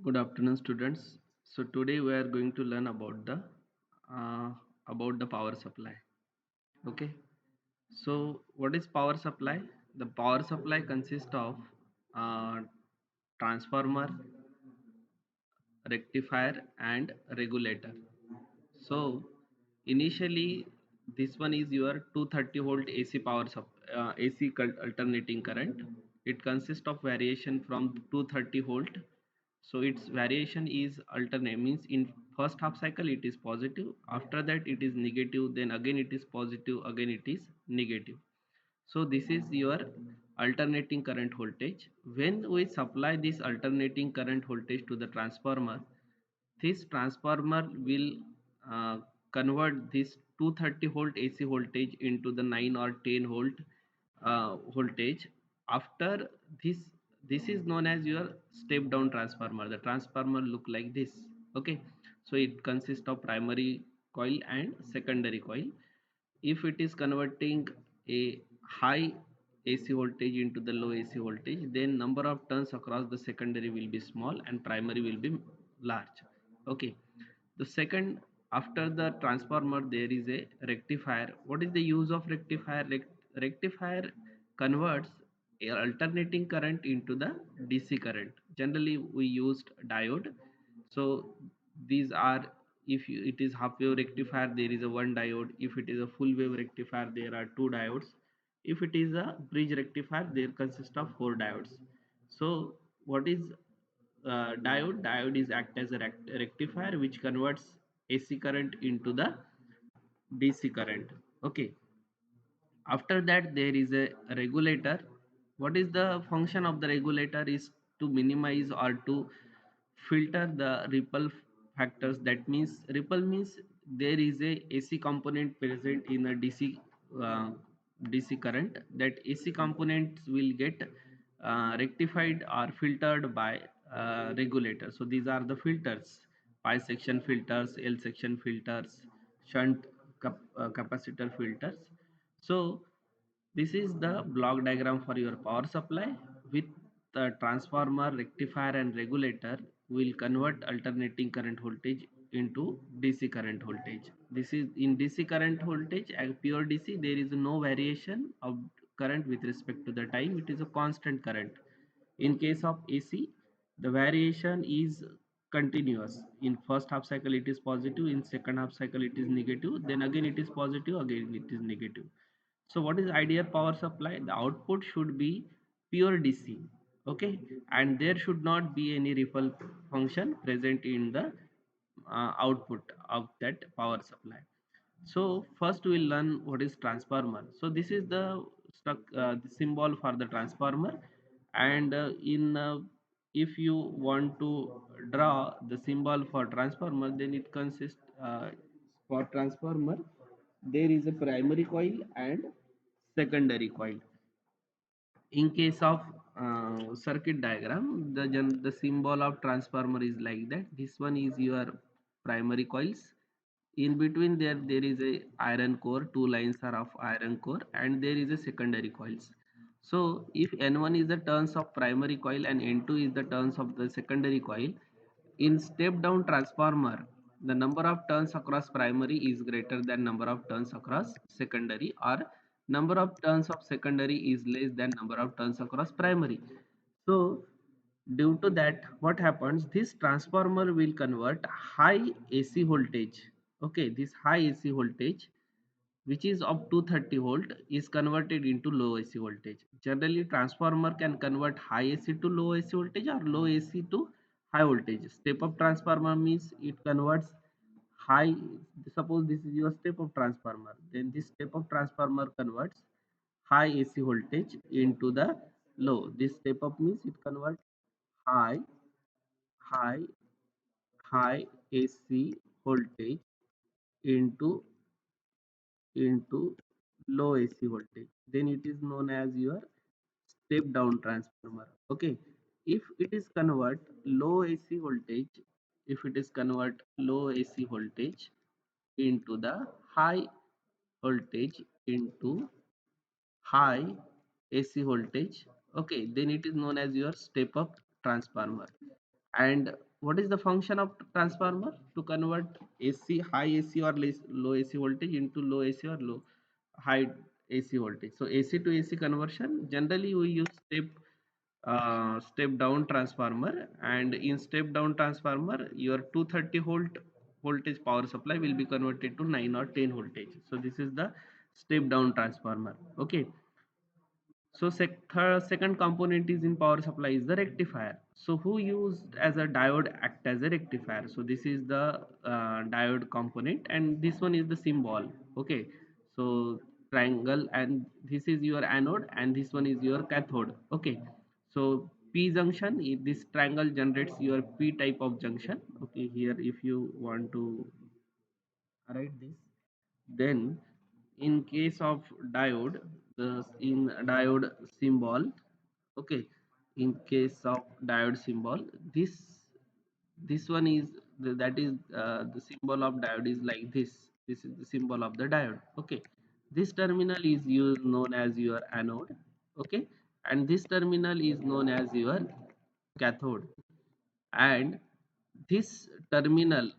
Good afternoon, students. So today we are going to learn uh, about the power supply. Okay. So what is power supply? The power supply consists of uh, transformer, rectifier, and regulator. So initially, this one is your 230 volt AC alternating current. It consists of variation from 230 volt. So its variation is alternate, means in first half cycle it is positive, after that it is negative, then again it is positive, again it is negative. So this is your alternating current voltage. When we supply this alternating current voltage to the transformer, this transformer will uh, convert this 230 volt AC voltage into the 9 or 10 volt voltage. After this, this is known as your step down transformer. The transformer look like this. Okay, so it consists of primary coil and secondary coil. If it is converting a high AC voltage into the low AC voltage, then number of turns across the secondary will be small and primary will be large. Okay. The second, after the transformer, there is a rectifier. What is the use of rectifier? Rectifier converts a alternating current into the DC current. Generally, we used diode. So these are, if it is half wave rectifier, there is a one diode. If it is a full wave rectifier, there are two diodes. If it is a bridge rectifier, there consists of four diodes. So what is diode is act as a rectifier which converts AC current into the DC current. Okay. After that, there is a regulator. What is the function of the regulator? Is to minimize or to filter the ripple factors. That means ripple means there is a AC component present in a uh, DC current. That AC components will get rectified or filtered by regulator. So these are the filters: pi section filters, L section filters, shunt capacitor filters. So this is the block diagram for your power supply. With the transformer, rectifier and regulator will convert alternating current voltage into DC current voltage. This is in DC current voltage, pure DC, there is no variation of current with respect to the time. It is a constant current. In case of AC, the variation is continuous. In first half cycle it is positive, in second half cycle it is negative, then again it is positive, again it is negative. So what is ideal power supply? The output should be pure DC. Okay, and there should not be any ripple function present in the output of that power supply. So first we'll learn what is transformer. So this is the symbol for the transformer, and in if you want to draw the symbol for transformer, then it consists for transformer there is a primary coil and secondary coil. In case of circuit diagram, the symbol of transformer is like that. This one is your primary coils. In between there is a iron core, two lines are of iron core, and there is a secondary coils. So if n1 is the turns of primary coil and n2 is the turns of the secondary coil, in step down transformer, the number of turns across primary is greater than number of turns across secondary, or number of turns of secondary is less than number of turns across primary. So due to that, what happens, this transformer will convert high AC voltage. Okay, this high AC voltage which is of 230 volt is converted into low AC voltage. Generally, transformer can convert high AC to low AC voltage or low AC to high voltage. Step up transformer means it converts high. Suppose this is your step up transformer, then this step up transformer converts high AC voltage into the low. This step up means it converts high, high, high AC voltage into low AC voltage. Then it is known as your step down transformer. Okay, if it is convert low AC voltage, if it is convert low AC voltage into the high voltage into high AC voltage, okay, then it is known as your step up transformer. And what is the function of transformer? To convert AC, high AC or low AC voltage into low AC or low high AC voltage. So AC to AC conversion, generally we use step down transformer, and in step down transformer your 230 volt voltage power supply will be converted to 9 or 10 voltage. So this is the step down transformer. Okay, so second component is in power supply is the rectifier. So who used as a diode act as a rectifier? So this is the diode component, and this one is the symbol. Okay, so triangle, and this is your anode, and this one is your cathode. Okay, so P junction, this triangle generates your P type of junction. Okay, here if you want to write this, then in case of diode, the in diode symbol, okay, in case of diode symbol, this one is that is the symbol of diode is like this is the symbol of the diode. Okay, this terminal is used known as your anode. Okay, and this terminal is known as your cathode, and this terminal,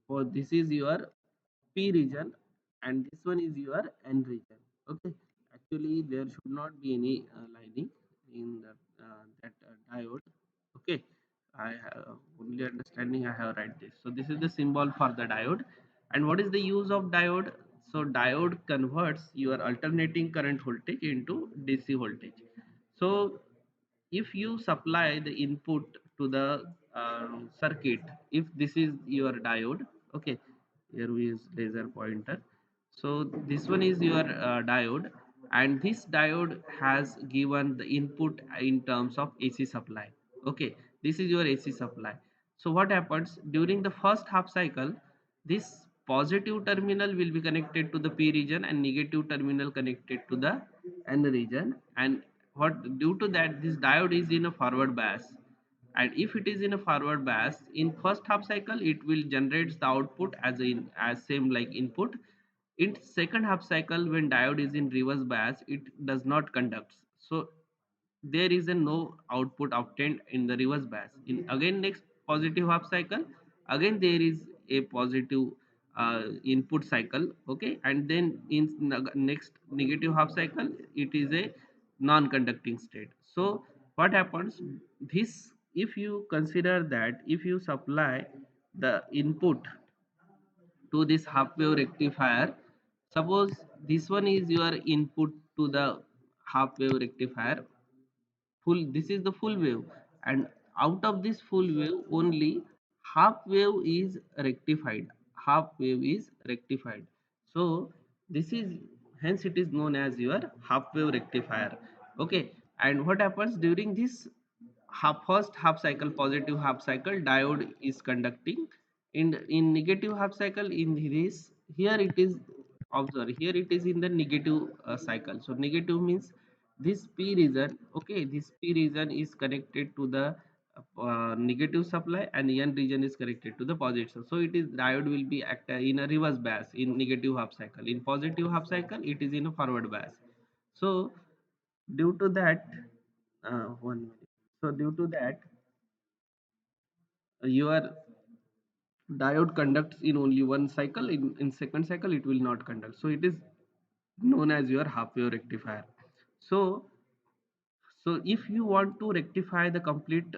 for this is your P region, and this one is your N region. Okay, actually there should not be any lining in that diode. Okay, I have only understanding I have write this. So this is the symbol for the diode. And what is the use of diode? So diode converts your alternating current voltage into DC voltage. So if you supply the input to the circuit, if this is your diode, okay, here we use laser pointer. So this one is your diode, and this diode has given the input in terms of AC supply. Okay, this is your AC supply. So what happens during the first half cycle? This positive terminal will be connected to the P region and negative terminal connected to the N region. And what, due to that, this diode is in a forward bias, and if it is in a forward bias, in first half cycle it will generate the output as same like input. In second half cycle, when diode is in reverse bias, it does not conduct, so there is a no output obtained in the reverse bias. In again next positive half cycle, again there is a positive input cycle. Okay, and then in next negative half cycle, it is a non-conducting state. So what happens, this, if you consider that if you supply the input to this half wave rectifier, suppose this one is your input to the half wave rectifier, full, this is the full wave, and out of this full wave only half wave is rectified, half wave is rectified. So this is, hence it is known as your half wave rectifier. Okay, and what happens during this first half cycle, positive half cycle, diode is conducting. In negative half cycle, in this, here it is, observe, here it is in the negative cycle. So negative means this P region, okay, this P region is connected to the negative supply, and N region is connected to the positive. So it is, diode will be act in a reverse bias in negative half cycle. In positive half cycle, it is in a forward bias. So due to that, 1 minute. So due to that, your diode conducts in only one cycle. In second cycle, it will not conduct. So it is known as your half wave rectifier. So so if you want to rectify the complete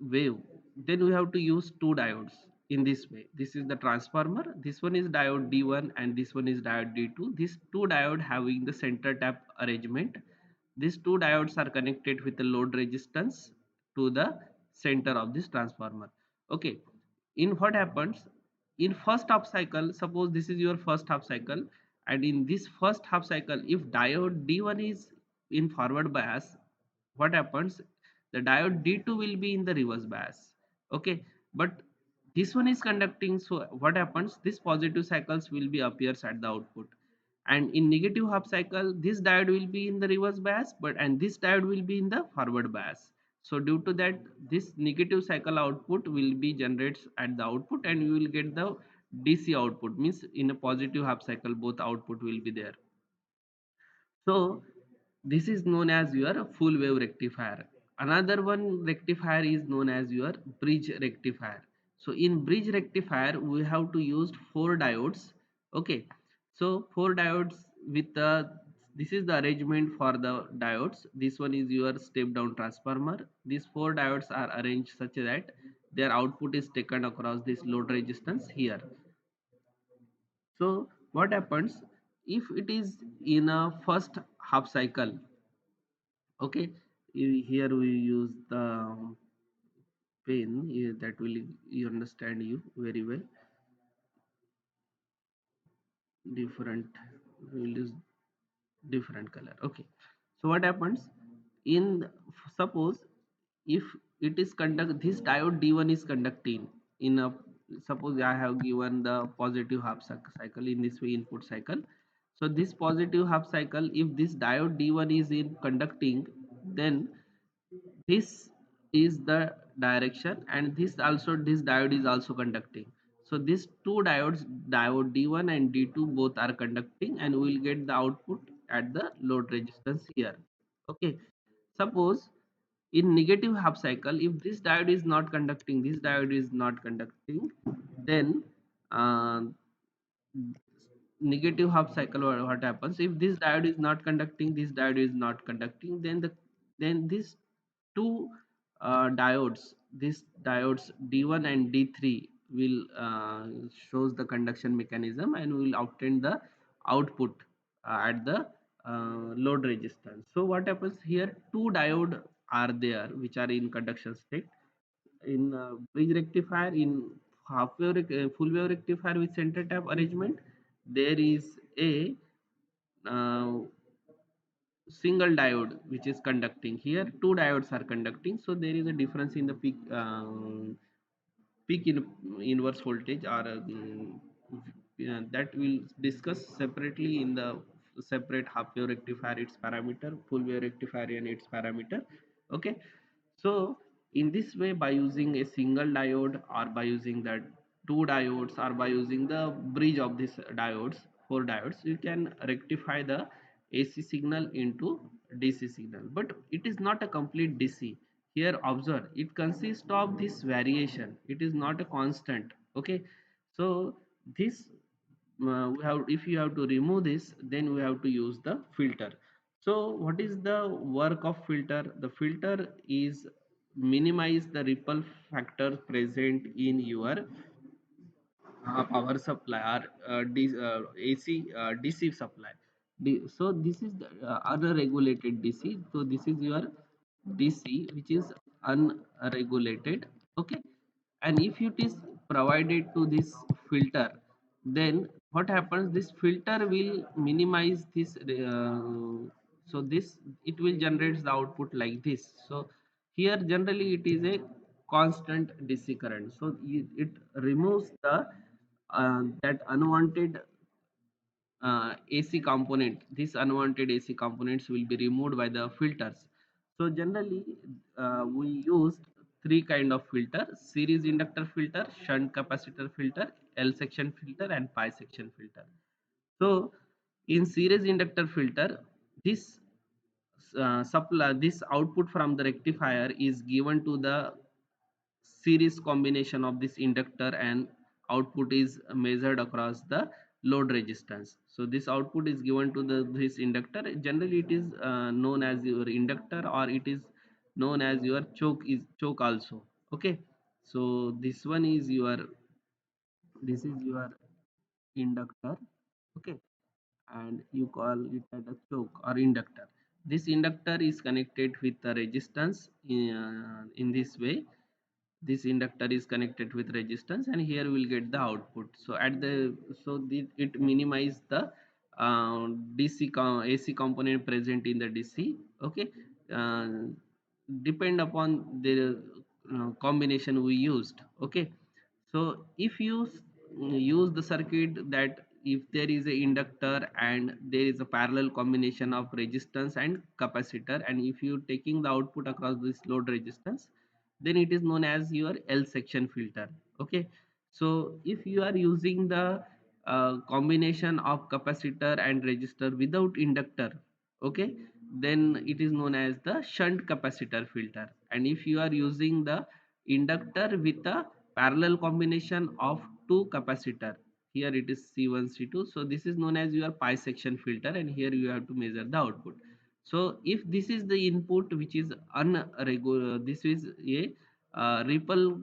wave, then we have to use two diodes in this way. This is the transformer. This one is diode D1 and this one is diode D2. These two diode having the center tap arrangement. These two diodes are connected with the load resistance to the center of this transformer. Okay. In what happens? In first half cycle, suppose this is your first half cycle, and in this first half cycle, if diode D1 is in forward bias, what happens, the diode D2 will be in the reverse bias. Okay, but this one is conducting, so what happens, this positive cycles will be appears at the output, and in negative half cycle this diode will be in the reverse bias, but and this diode will be in the forward bias. So due to that, this negative cycle output will be generates at the output, and you will get the DC output, means in a positive half cycle both output will be there. So this is known as your full wave rectifier. Another one rectifier is known as your bridge rectifier. So in bridge rectifier we have to use four diodes. Okay, so four diodes with the, this is the arrangement for the diodes. This one is your step down transformer. These four diodes are arranged such that their output is taken across this load resistance here. So what happens if it is in a first half cycle? Okay, here we use the pen that will you understand you very well. Different, we'll use different color. Okay, so what happens in, suppose if it is conduct, this diode D1 is conducting in a, suppose I have given the positive half cycle in this way input cycle. So this positive half cycle, if this diode D1 is in conducting, then this is the direction, and this also, this diode is also conducting. So these two diodes, diode D1 and D2, both are conducting, and we will get the output at the load resistance here. Okay, suppose in negative half cycle, if this diode is not conducting, this diode is not conducting, then uh, negative half cycle, what happens if this diode is not conducting, this diode is not conducting, then the, then these two diodes, these diodes D1 and D3 will shows the conduction mechanism, and will obtain the output at the load resistance. So what happens here, two diode are there which are in conduction state. In bridge rectifier, in half wave full wave rectifier with center tap arrangement, there is a uh, single diode which is conducting. Here two diodes are conducting, so there is a difference in the peak in inverse voltage, or that we'll discuss separately in the separate half wave rectifier its parameter, full wave rectifier and its parameter. Okay, so in this way, by using a single diode, or by using the two diodes, or by using the bridge of these diodes, four diodes, you can rectify the AC signal into DC signal. But it is not a complete DC. Here observe, it consists of this variation, it is not a constant. Okay, so this we have, if you have to remove this, then we have to use the filter. So what is the work of filter? The filter is minimize the ripple factor present in your power supply, or AC DC supply. So this is the unregulated DC. So this is your DC which is unregulated. Okay, and if it is provided to this filter, then what happens, this filter will minimize this so this, it will generate the output like this. So here generally it is a constant DC current, so it removes the that unwanted AC component. This unwanted AC components will be removed by the filters. So generally we used three kind of filter: series inductor filter, shunt capacitor filter, L section filter, and pi section filter. So in series inductor filter, this supply, this output from the rectifier is given to the series combination of this inductor, and output is measured across the load resistance. So this output is given to the this inductor. Generally it is known as your inductor, or it is known as your choke, is choke also. Okay, so this one is your, this is your inductor. Okay, and you call it as a choke or inductor. This inductor is connected with the resistance in this way. This inductor is connected with resistance, and here we'll get the output. So at the, so it minimize the DC AC component present in the DC. Okay, uh, depend upon the combination we used. Okay, so if you use the circuit, that if there is a inductor and there is a parallel combination of resistance and capacitor, and if you taking the output across this load resistance, then it is known as your L section filter. Okay, so if you are using the combination of capacitor and resistor without inductor, okay, then it is known as the shunt capacitor filter. And if you are using the inductor with a parallel combination of two capacitor. Here it is C1 C2, so this is known as your pi section filter, and here you have to measure the output. So if this is the input which is unregular, this is a ripple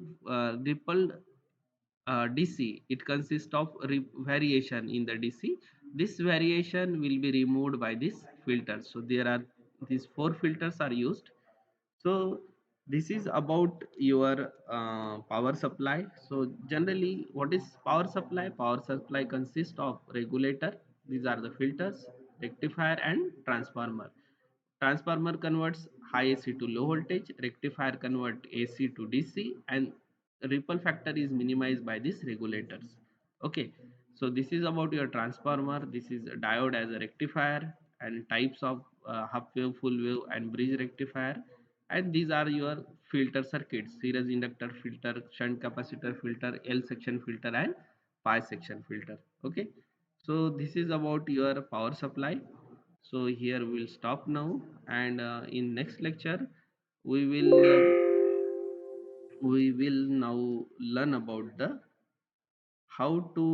DC. It consists of variation in the DC. This variation will be removed by this filter. So there are these four filters are used. So this is about your power supply. So generally, what is power supply? Power supply consists of regulator. These are the filters, rectifier, and transformer. Transformer converts high AC to low voltage, rectifier convert AC to DC, and ripple factor is minimized by these regulators. Okay, so this is about your transformer. This is a diode as a rectifier, and types of half wave, full wave, and bridge rectifier. And these are your filter circuits: series inductor filter, shunt capacitor filter, L section filter, and pi section filter. Okay, so this is about your power supply. So here we'll stop now, and in next lecture we will now learn about the how to